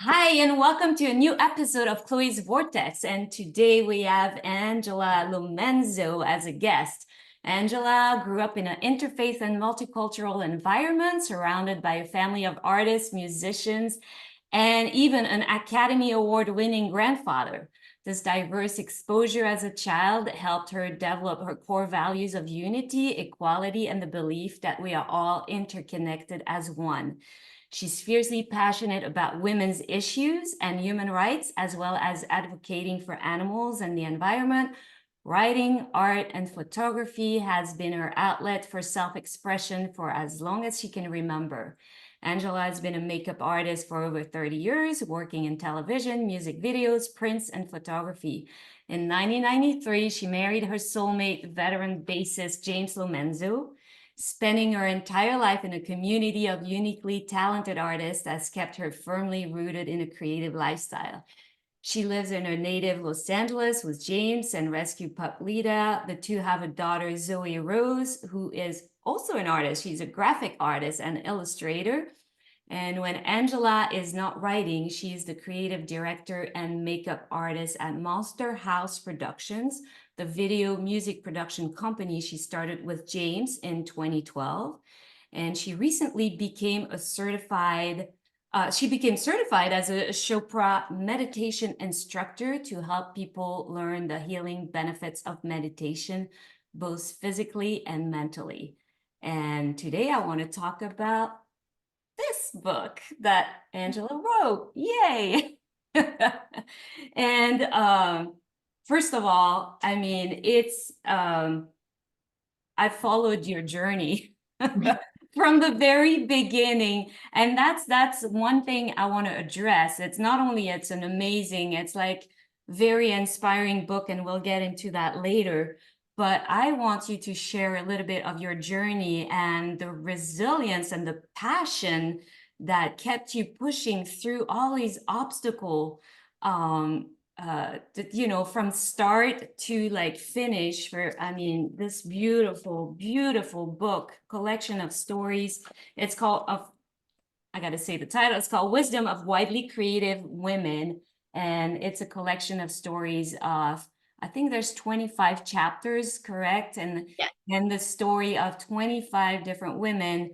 Hi, and welcome to a new episode of Chloe's Vortex. And today we have Angela LoMenzo as a guest. Angela grew up in an interfaith and multicultural environment, surrounded by a family of artists, musicians, and even an Academy Award-winning grandfather. This diverse exposure as a child helped her develop her core values of unity, equality, and the belief that we are all interconnected as one. She's fiercely passionate about women's issues and human rights, as well as advocating for animals and the environment. Writing, art, and photography has been her outlet for self-expression for as long as she can remember. Angela has been a makeup artist for over 30 years, working in television, music videos, prints, and photography. In 1993, she married her soulmate, veteran bassist James LoMenzo. Spending her entire life in a community of uniquely talented artists has kept her firmly rooted in a creative lifestyle. She lives in her native Los Angeles with James and rescue pup Lita. The two have a daughter, Zoe Rose, who is also an artist. She's a graphic artist and illustrator. And when Angela is not writing, she is the creative director and makeup artist at Monster House Productions, the video music production company she started with James in 2012. And she recently became certified as a Chopra Meditation Instructor to help people learn the healing benefits of meditation, both physically and mentally. And today I want to talk about this book that Angela wrote. Yay! And first of all, I mean, I followed your journey from the very beginning, and that's one thing I want to address. It's not only it's an amazing, it's like very inspiring book, and we'll get into that later. But I want you to share a little bit of your journey and the resilience and the passion that kept you pushing through all these obstacles, from start to like finish for, I mean, this beautiful, beautiful book, collection of stories. It's called, I got to say the title, it's called Wisdom of Widely Creative Women. And it's a collection of stories of, I think there's 25 chapters, correct? And the story of 25 different women,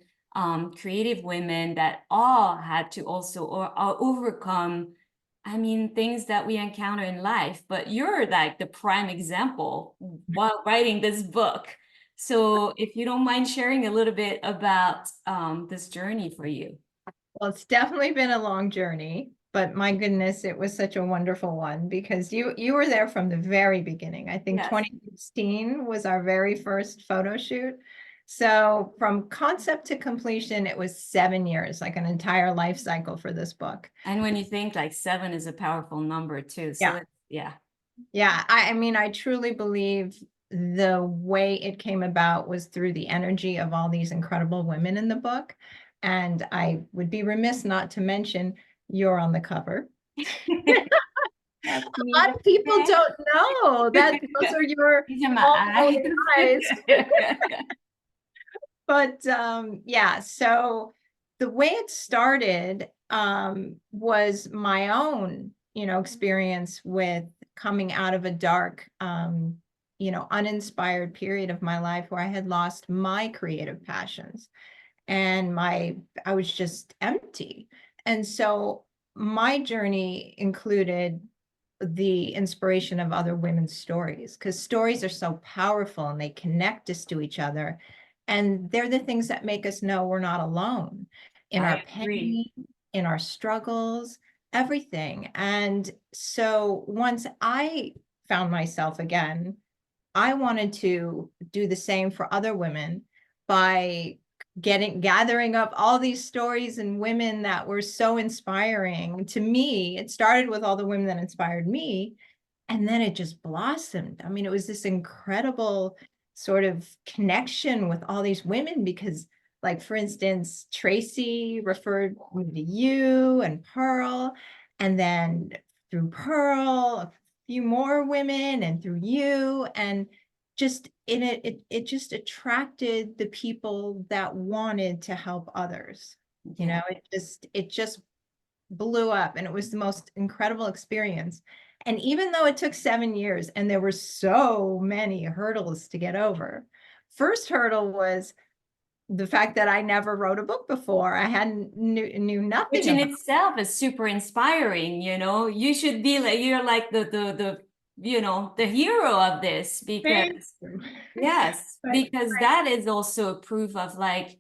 creative women that all had to also overcome, I mean, things that we encounter in life. But you're like the prime example while writing this book. So if you don't mind sharing a little bit about this journey for you. Well, it's definitely been a long journey, but my goodness, it was such a wonderful one because you were there from the very beginning. I think Yes. 2016 was our very first photo shoot. So from concept to completion, it was 7 years, like an entire life cycle for this book. And when you think like 7 is a powerful number too. So Yeah. yeah. Yeah. I mean, I truly believe the way it came about was through the energy of all these incredible women in the book. And I would be remiss not to mention you're on the cover. That's A me. lot of people don't know that those are your These are my all eyes. eyes. But yeah, so the way it started was my own, experience with coming out of a dark, uninspired period of my life where I had lost my creative passions and I was just empty. And so my journey included the inspiration of other women's stories because stories are so powerful and they connect us to each other. And they're the things that make us know we're not alone in I our agree. pain, in our struggles, everything. And so once I found myself again, I wanted to do the same for other women by gathering up all these stories and women that were so inspiring to me. It started with all the women that inspired me, and then it just blossomed. I mean, it was this incredible sort of connection with all these women because, like, for instance, Tracy referred me to you and Pearl, and then through Pearl, a few more women, and through you, and just in it just attracted the people that wanted to help others. Yeah. It just blew up, and it was the most incredible experience. And even though it took 7 years and there were so many hurdles to get over, first hurdle was the fact that I never wrote a book before. I hadn't knew Which nothing in about itself is super inspiring, you know. You should be like, you're like the you know, the hero of this, it. because yes, But because that is also a proof of like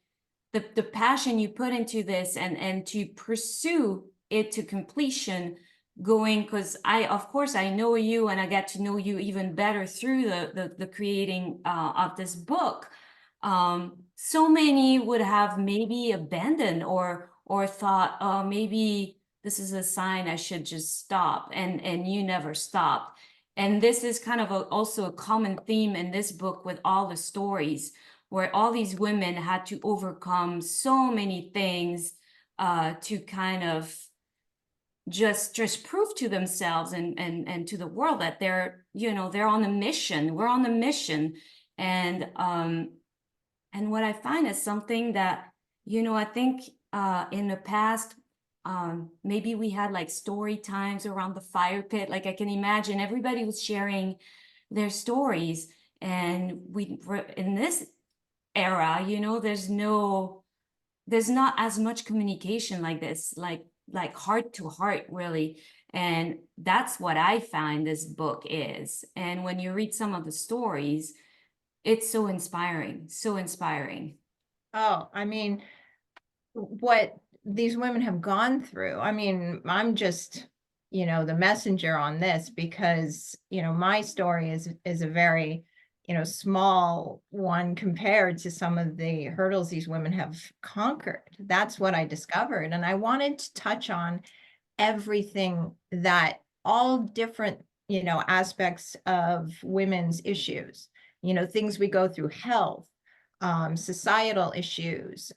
the passion you put into this, and to pursue it to completion, going, because I, of course, I know you, and I get to know you even better through the creating of this book. So many would have maybe abandoned, or thought, oh, maybe this is a sign I should just stop, and you never stopped. And this is kind of also a common theme in this book with all the stories, where all these women had to overcome so many things to kind of just prove to themselves and to the world that they're, you know, they're on a mission. We're on a mission. And what I find is something that, you know, I think in the past, maybe we had like story times around the fire pit. Like I can imagine everybody was sharing their stories, and we were in this era, you know, there's not as much communication like this, like heart to heart, really. And that's what I find this book is. And when you read some of the stories, it's so inspiring, so inspiring. oh, I mean, what these women have gone through. I mean, I'm just, the messenger on this because, my story is a very, small one compared to some of the hurdles these women have conquered. That's what I discovered. And I wanted to touch on everything, that all different, aspects of women's issues, things we go through, health, societal issues,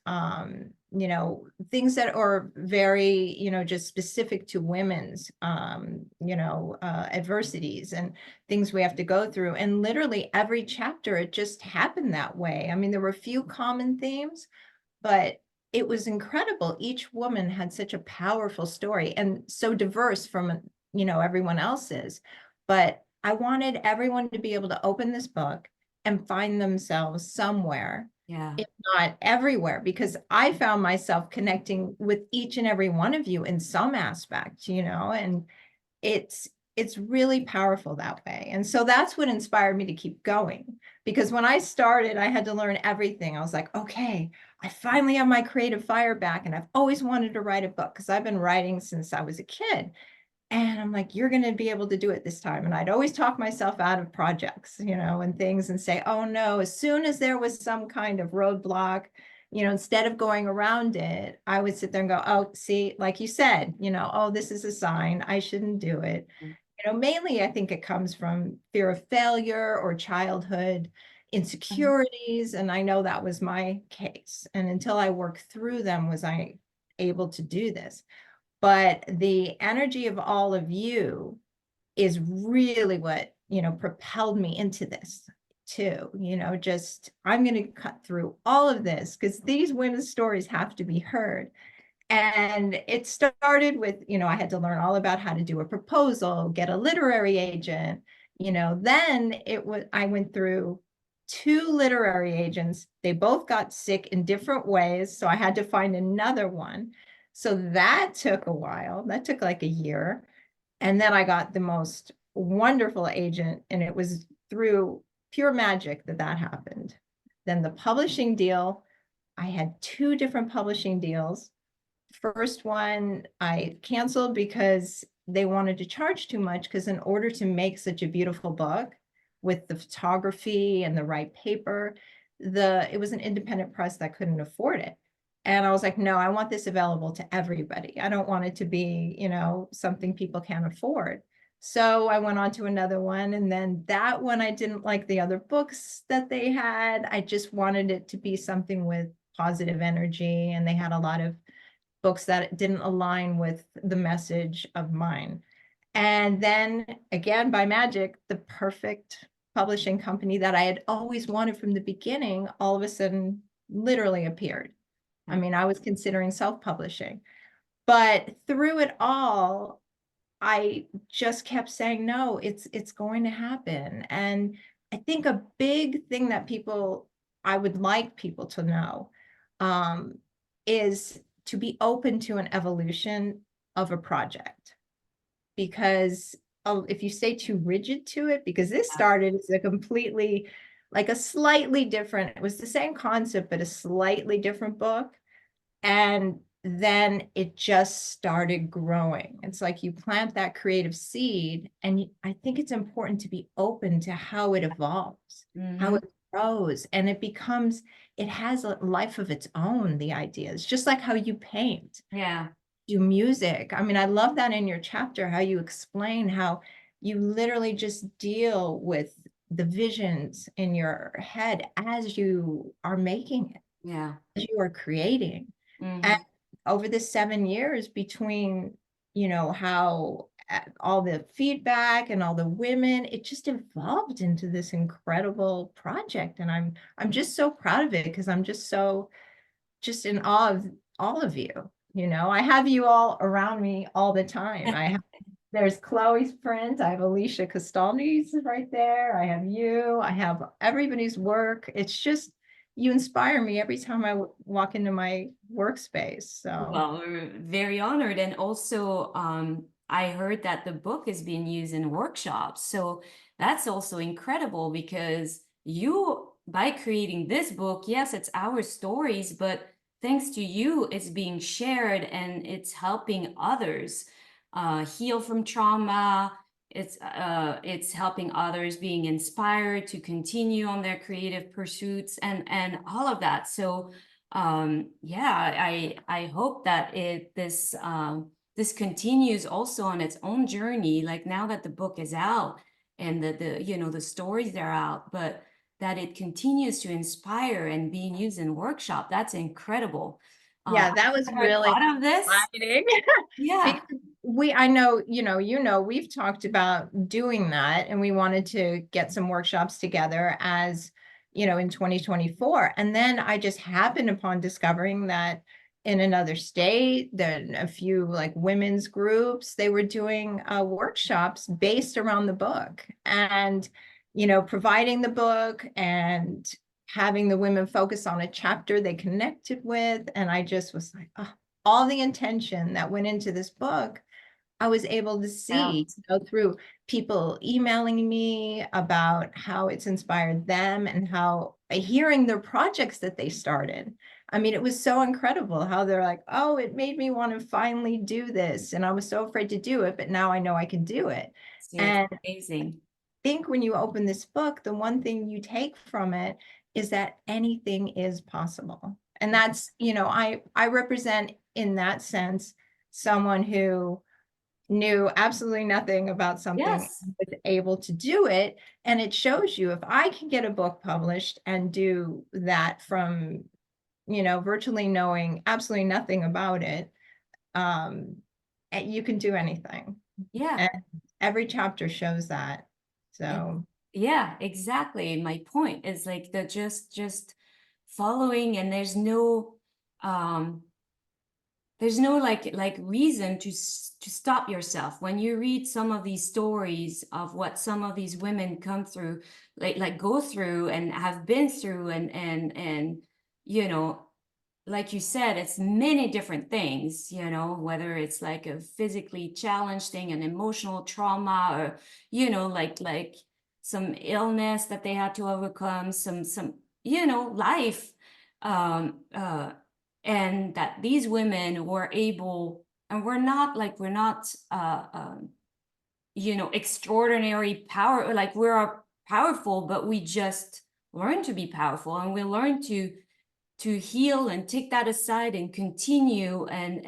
things that are very, just specific to women's, adversities and things we have to go through. And literally every chapter, it just happened that way. I mean, there were a few common themes, but it was incredible. Each woman had such a powerful story and so diverse from, everyone else's. But I wanted everyone to be able to open this book and find themselves somewhere, Yeah. if not everywhere, because I found myself connecting with each and every one of you in some aspect, and it's it's really powerful that way. And so that's what inspired me to keep going. Because when I started, I had to learn everything. I was like, okay, I finally have my creative fire back. And I've always wanted to write a book because I've been writing since I was a kid. And I'm like, you're going to be able to do it this time. And I'd always talk myself out of projects, and things, and say, oh no, as soon as there was some kind of roadblock, instead of going around it, I would sit there and go, oh, see, like you said, oh, this is a sign I shouldn't do it. Mainly I think it comes from fear of failure or childhood insecurities. And I know that was my case. And until I worked through them, was I able to do this. But the energy of all of you is really what, propelled me into this too. Just I'm going to cut through all of this because these women's stories have to be heard. And it started with, I had to learn all about how to do a proposal, get a literary agent. Then I went through two literary agents. They both got sick in different ways. So I had to find another one. So that took a while. That took like a year. And then I got the most wonderful agent, and it was through pure magic that happened. Then the publishing deal, I had two different publishing deals. First one I canceled because they wanted to charge too much, because in order to make such a beautiful book with the photography and the right paper, it was an independent press that couldn't afford it. And I was like, no, I want this available to everybody. I don't want it to be, something people can't afford. So I went on to another one. And then that one, I didn't like the other books that they had. I just wanted it to be something with positive energy. And they had a lot of books that didn't align with the message of mine. And then again, by magic, the perfect publishing company that I had always wanted from the beginning, all of a sudden literally appeared. I mean, I was considering self-publishing, But through it all, I just kept saying, no, it's going to happen. And I think a big thing that I would like people to know, is to be open to an evolution of a project. Because if you stay too rigid to it, because this started as a completely, like a slightly different, it was the same concept, but a slightly different book. And then it just started growing. It's like you plant that creative seed, and I think it's important to be open to how it evolves, how it grows, and it has a life of its own, the ideas, just like how you paint. Yeah. Do music. I mean, I love that in your chapter, how you explain how you literally just deal with the visions in your head as you are making it, Yeah. as you are creating. Mm-hmm. And over the 7 years between, how all the feedback and all the women, it just evolved into this incredible project. And I'm just so proud of it, because I'm just in awe of all of you. I have you all around me all the time. There's Chloe's print. I have Alicia Castaldi's right there. I have you. I have everybody's work. It's just, you inspire me every time I walk into my workspace. So Well, we're very honored. And also, I heard that the book is being used in workshops. So that's also incredible, because by creating this book, yes, it's our stories, but thanks to you, it's being shared and it's helping others heal from trauma. It's helping others being inspired to continue on their creative pursuits and all of that. So yeah, I hope that this continues also on its own journey, like now that the book is out and the stories are out, but that it continues to inspire and being used in workshop. That's incredible. yeah, that was I never really thought of this. exciting. Yeah. Because I know, we've talked about doing that, and we wanted to get some workshops together as, in 2024. And then I just happened upon discovering that in another state, then a few like women's groups, they were doing workshops based around the book, and, providing the book and having the women focus on a chapter they connected with. And I just was like, oh, all the intention that went into this book, I was able to see, through people emailing me about how it's inspired them, and how hearing their projects that they started. I mean, it was so incredible how they're like, oh, it made me want to finally do this. And I was so afraid to do it, but now I know I can do it. It's And amazing. think when you open this book, the one thing you take from it is that anything is possible. And that's, I represent in that sense someone who knew absolutely nothing about something, Yes. was able to do it. And it shows you, if I can get a book published and do that from, virtually knowing absolutely nothing about it, you can do anything. Yeah. And every chapter shows that. So Yeah, exactly. My point is like the just following, and um there's no like reason to stop yourself when you read some of these stories of what some of these women come through, like go through and have been through, and you know like you said, it's many different things, whether it's like a physically challenged thing, an emotional trauma, or like some illness that they had to overcome, some life, um uh and that these women were able, and we're not extraordinary power, like we're powerful, but we just learn to be powerful, and we learn to heal and take that aside and continue. And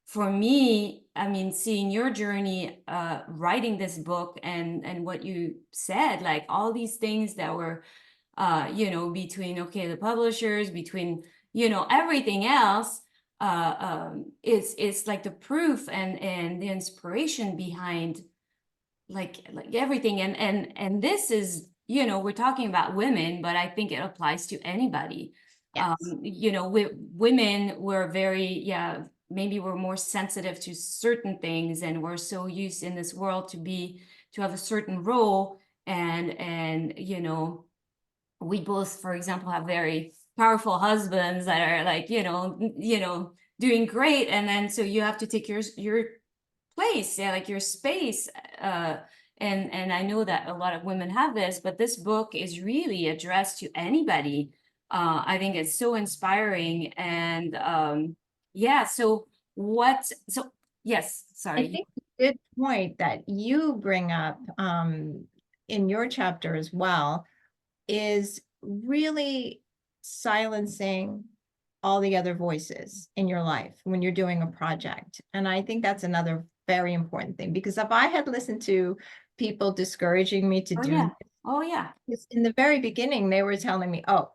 for me, I mean, seeing your journey, writing this book, and what you said, like all these things that were between, okay, the publishers, between everything else, it's like the proof and the inspiration behind like everything. And this is, we're talking about women, but I think it applies to anybody. yes. Women were very, yeah, maybe we're more sensitive to certain things, and we're so used in this world to have a certain role, and you know, we both, for example, have very powerful husbands that are like, doing great, and then so you have to take your place, yeah, like your space. And I know that a lot of women have this, but this book is really addressed to anybody. I think it's so inspiring. And yeah, so yes, I sorry. think a good point that you bring up in your chapter as well is really silencing all the other voices in your life when you're doing a project. And I think that's another very important thing, because if I had listened to people discouraging me to Oh do yeah. Oh yeah. this in the very beginning, they were telling me, oh,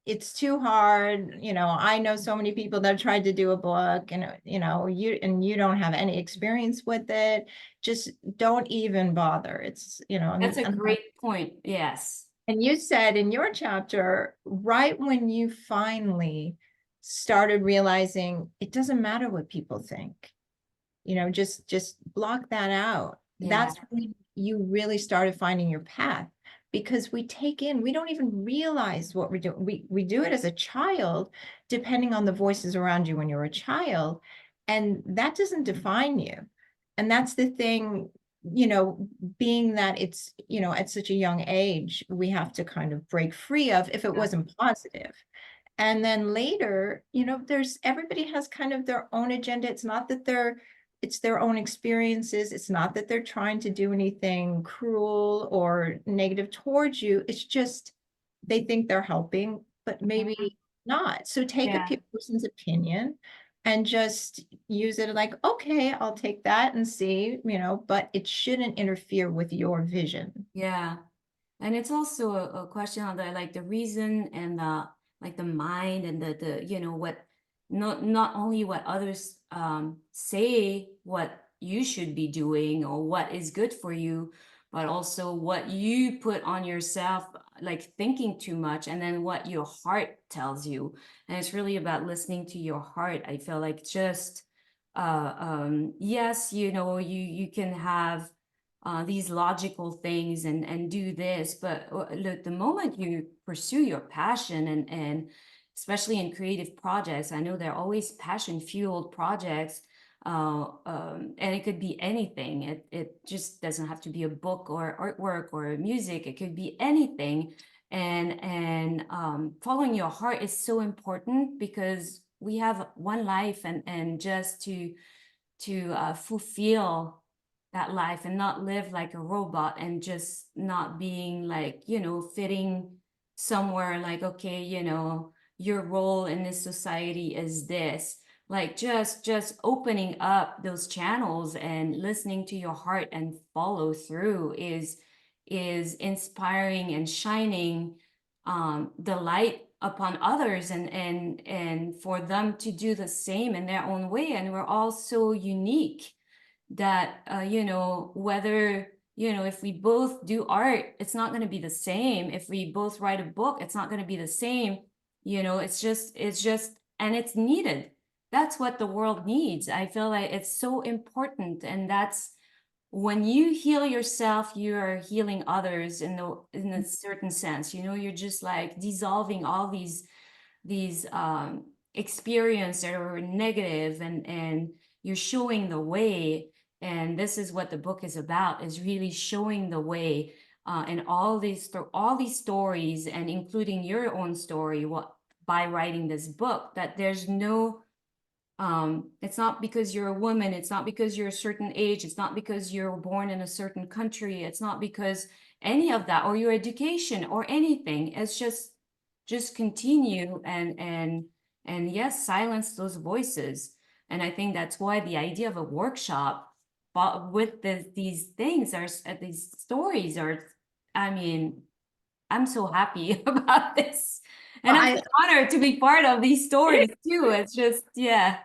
it's too hard. I know so many people that tried to do a book, and you don't have any experience with it. Just don't even bother. It's, That's a great point. Yes. and you said in your chapter, right when you finally started realizing it doesn't matter what people think, just block that out. Yeah. That's when you really started finding your path, because we don't even realize what we're doing. We do it as a child, depending on the voices around you when you're a child, and that doesn't define you. And that's the thing, being that it's, at such a young age, we have to kind of break free of if it wasn't positive. And then later, there's everybody has kind of their own agenda. It's not that it's their own experiences. It's not that they're trying to do anything cruel or negative towards you. It's just they think they're helping, but maybe not. So take Yeah. a person's opinion and just use it like, okay, I'll take that and see, but it shouldn't interfere with your vision. Yeah. And it's also a question of the reason and the mind and the what, not only what others say what you should be doing or what is good for you, but also what you put on yourself, like thinking too much, and then what your heart tells you. And it's really about listening to your heart. I feel like just yes, you can have these logical things and do this, but look, the moment you pursue your passion, and especially in creative projects, I know they're always passion fueled projects, and it could be anything. It just doesn't have to be a book or artwork or music. It could be anything. And following your heart is so important, because we have one life, and just to fulfill that life and not live like a robot, and just not being like, fitting somewhere, like, okay, your role in this society is this. Like just opening up those channels and listening to your heart and follow through is inspiring and shining the light upon others, and for them to do the same in their own way. And we're all so unique that whether if we both do art, it's not going to be the same. If we both write a book, it's not going to be the same. It's just and it's needed. That's what the world needs. I feel like it's so important. And that's when you heal yourself, you are healing others in a certain sense. You're just like dissolving all these experiences that are negative, and you're showing the way. And this is what the book is about, is really showing the way, and all these stories, and including your own story, by writing this book, that there's no it's not because you're a woman, it's not because you're a certain age, it's not because you're born in a certain country, it's not because any of that, or your education or anything. It's just continue, and yes, silence those voices. And I think that's why the idea of a workshop, but with these things are these stories are, I mean, I'm so happy about this, and Well, I'm so honored to be part of these stories too. It's just, yeah.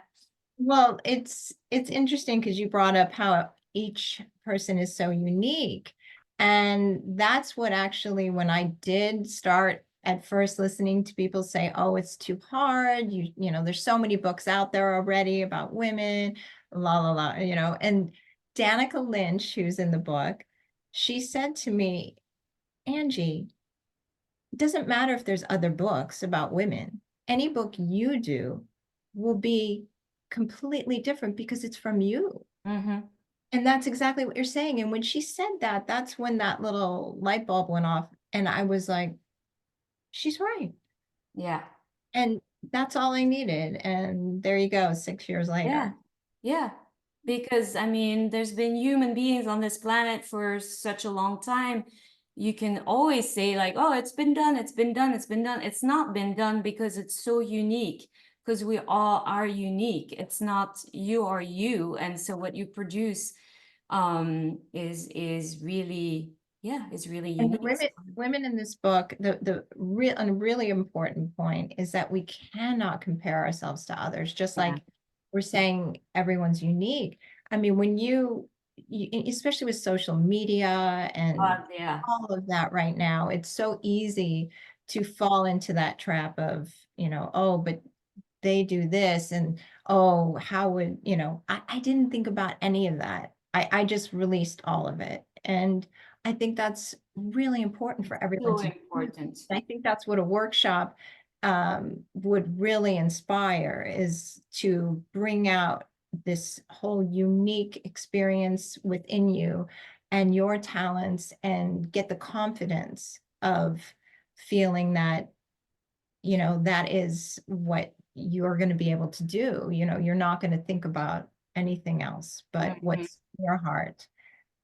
Well, it's interesting because you brought up how each person is so unique. And that's what actually, when I did start at first listening to people say, oh, it's too hard. You know, there's so many books out there already about women, la, la, la, you know, and Danica Lynch, who's in the book, she said to me, Angie, it doesn't matter if there's other books about women. Any book you do will be completely different because it's from you. Mm-hmm. And that's exactly what you're saying. And when she said that, that's when that little light bulb went off. And I was like, she's right. Yeah. And that's all I needed. And there you go, 6 years Yeah. later. Yeah. Because I mean, there's been human beings on this planet for such a long time. You can always say like, oh, it's been done, it's been done, it's been done. It's not been done because it's so unique, because we all are unique. It's not you are you. And so what you produce is really, yeah, is really And the unique. women in this book, the real and really important point is that we cannot compare ourselves to others, just Yeah. like we're saying everyone's unique. I mean, when especially with social media and Yeah. all of that right now, it's so easy to fall into that trap of, you know, oh, but they do this and oh, how would, you know, I didn't think about any of that. I just released all of it. And I think that's really important for everyone So to do. important. I think that's what a workshop would really inspire, is to bring out this whole unique experience within you and your talents and get the confidence of feeling that, you know, that is what you're going to be able to do. You know, you're not going to think about anything else but Mhm. what's in your heart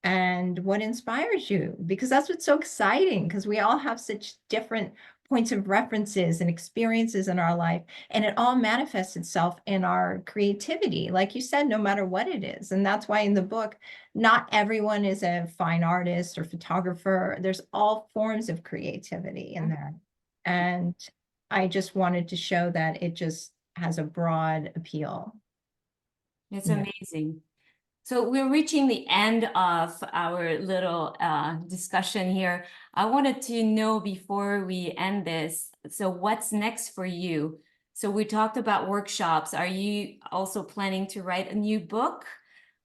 and what inspires you, because that's what's so exciting, because we all have such different points of references and experiences in our life, and it all manifests itself in our creativity, like you said, no matter what it is. And that's why in the book, not everyone is a fine artist or photographer. There's all forms of creativity in there. And I just wanted to show that it just has a broad appeal. It's Yeah. amazing. So we're reaching the end of our little discussion here. I wanted to know before we end this, so what's next for you? So we talked about workshops. Are you also planning to write a new book?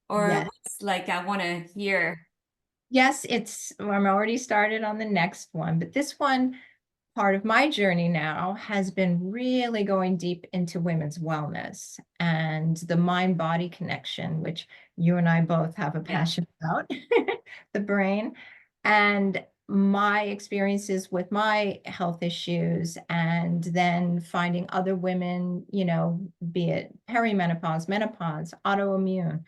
Or Yes. what's like, I want to hear. Yes, I'm already started on the next one, but this one, part of my journey now has been really going deep into women's wellness and the mind-body connection, which you and I both have a Yeah. passion about, the brain, and my experiences with my health issues, and then finding other women, you know, be it perimenopause, menopause, autoimmune.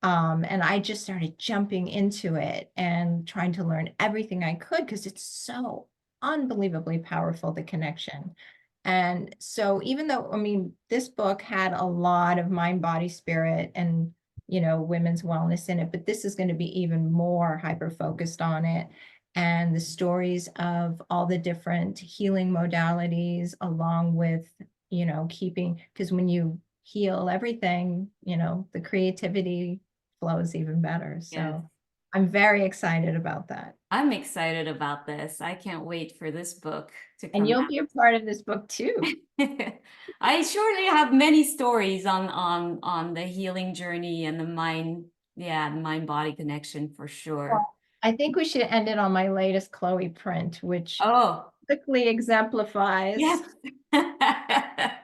And I just started jumping into it and trying to learn everything I could, because it's so unbelievably powerful, the connection. And so even though, I mean, this book had a lot of mind, body, spirit, and, you know, women's wellness in it, but this is going to be even more hyper focused on it. And the stories of all the different healing modalities, along with, you know, keeping, because when you heal everything, you know, the creativity flows even better. Yes. So I'm very excited about that. I'm excited about this. I can't wait for this book to And come you'll be a part of this book too. out. I surely have many stories on the healing journey and the mind, yeah, the mind body connection for sure. Well, I think we should end it on my latest Chloe print, which Oh, quickly exemplifies yes.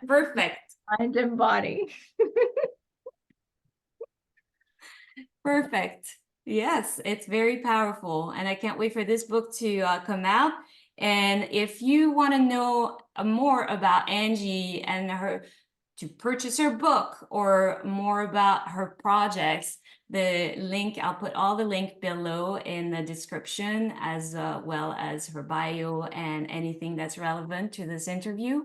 Perfect. mind and body. Perfect. Yes, it's very powerful. And I can't wait for this book to come out. And if you want to know more about Angie and her, to purchase her book or more about her projects, the link, I'll put all the link below in the description, as well as her bio and anything that's relevant to this interview.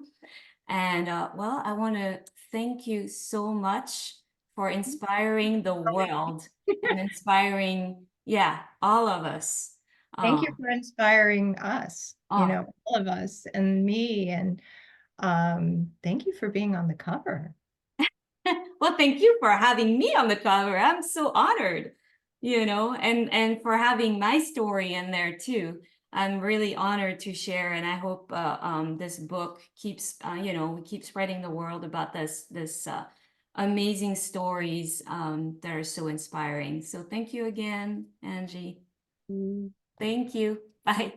And well, I want to thank you so much for inspiring the world and inspiring, yeah, all of us. Thank you Um, for inspiring us, you oh, know, all of us and me. And thank you for being on the cover. well, thank you for having me on the cover. I'm so honored, and for having my story in there too. I'm really honored to share, and I hope this book keeps, we keep spreading the world about this amazing stories that are so inspiring. So thank you again, Angie. Mm. Thank you. Bye.